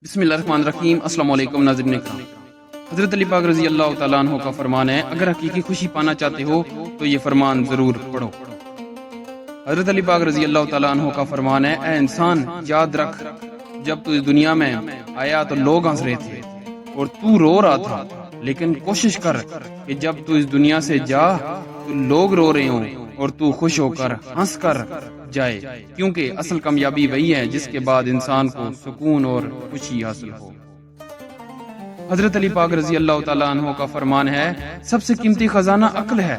बिस्मिल्लाहिर्रहमानिर्रहीम। अस्सलाम वालेकुम नाज़रीन इकराम। हज़रत अली पाक रज़ी अल्लाह तआला अन्हु का फरमान है, अगर हकीकी खुशी पाना चाहते हो तो ये फरमान ज़रूर पढ़ो। हज़रत अली पाक रज़ी अल्लाह तआला अन्हु का फरमान है, ऐ इंसान याद रख, जब तू इस दुनिया में आया तो लोग हंस रहे थे और तू रो रहा था, लेकिन कोशिश कर कि जब तू इस दुनिया से जा तो लोग रो रहे हों और तू खुश होकर हंस कर जाए, क्योंकि असल कामयाबी वही है जिसके बाद इंसान को सुकून और खुशी हासिल हो। हजरत अली पाक रजी अल्लाह तआला अन्हु का फरमान है, सबसे कीमती खजाना अक्ल है,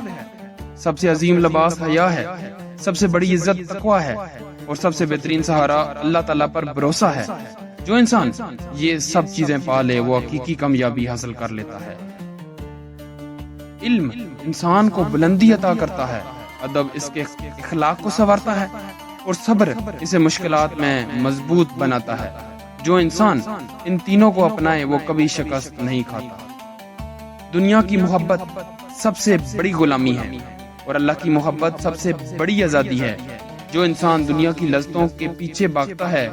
सबसे अजीम लिबास हया है, सबसे बड़ी इज्जत तकवा है और सबसे बेहतरीन सहारा अल्लाह ताला पर भरोसा है। जो इंसान ये सब चीजें पा ले वो हकीकी कामयाबी हासिल कर लेता है। इल्म इंसान को बुलंदी अता करता है, अदब इसके इखलाक को संवारता है और सब्र इसे मुश्किलात में मजबूत बनाता है। जो इंसान इन तीनों को अपनाए वो कभी शिकस्त नहीं खाता। दुनिया की मोहब्बत सबसे बड़ी गुलामी है और अल्लाह की मोहब्बत सबसे बड़ी आजादी है। जो इंसान दुनिया की लज्जतों के पीछे भागता है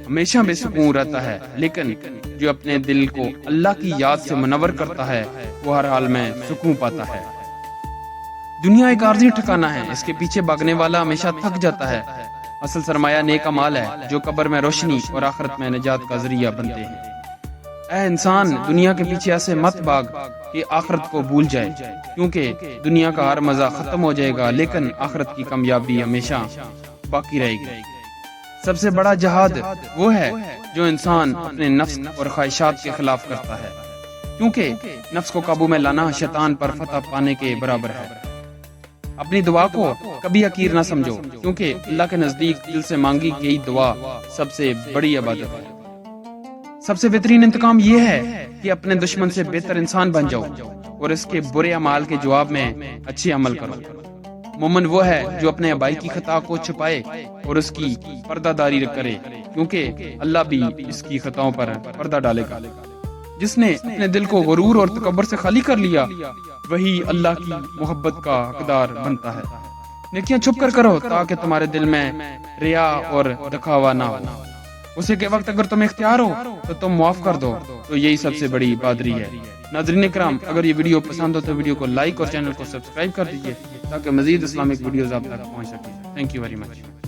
हमेशा बेसुकून रहता है, लेकिन जो अपने दिल को अल्लाह की याद से मुनव्वर करता है वो हर हाल में सुकून पाता है। दुनिया एक आर्जी ठिकाना है, इसके पीछे भागने वाला हमेशा थक जाता है। असल सरमाया नेक अमाल है जो कब्र में रोशनी और आखिरत में निजात का जरिया बनते हैं। ऐ इंसान दुनिया के पीछे ऐसे मत भाग कि आखिरत को भूल जाए, क्योंकि दुनिया का हर मजा खत्म हो जाएगा लेकिन आखिरत की कामयाबी हमेशा बाकी रहेगी। सबसे बड़ा जहाद वो है जो इंसान अपने नफ्स और ख्वाहिशात के खिलाफ करता है, क्योंकि नफ्स को काबू में लाना शैतान पर फतह पाने के बराबर है। अपनी दुआ को कभी हकीर ना समझो, क्योंकि अल्लाह के नजदीक दिल से मांगी गई दुआ सबसे बड़ी इबादत है। सबसे बेहतरीन इंतकाम ये है कि अपने दुश्मन से बेहतर इंसान बन जाओ और इसके बुरे अमाल के जवाब में अच्छे अमल करो। मोमिन वो है जो अपने भाई की खता को छुपाए और उसकी पर्दादारी करे, क्योंकि अल्लाह भी इसकी खताओं पर पर्दा डालेगा। जिसने अपने दिल को गुरूर और तकब्बर से खाली कर लिया वही अल्लाह की मोहब्बत का हकदार बनता है। नेकियां छुप कर करो ताकि तुम्हारे दिल में रिया और दिखावा ना हो। उसे के वक्त अगर तुम्हें इख्तियार हो तो तुम माफ कर दो, तो यही सबसे बड़ी बहादुरी है। नाज़रीन इकराम, अगर ये वीडियो पसंद हो तो वीडियो को लाइक और चैनल को सब्सक्राइब कर दीजिए ताकि मजीद इस्लामिक वीडियोस आप तक पहुंच सके। Thank you very much.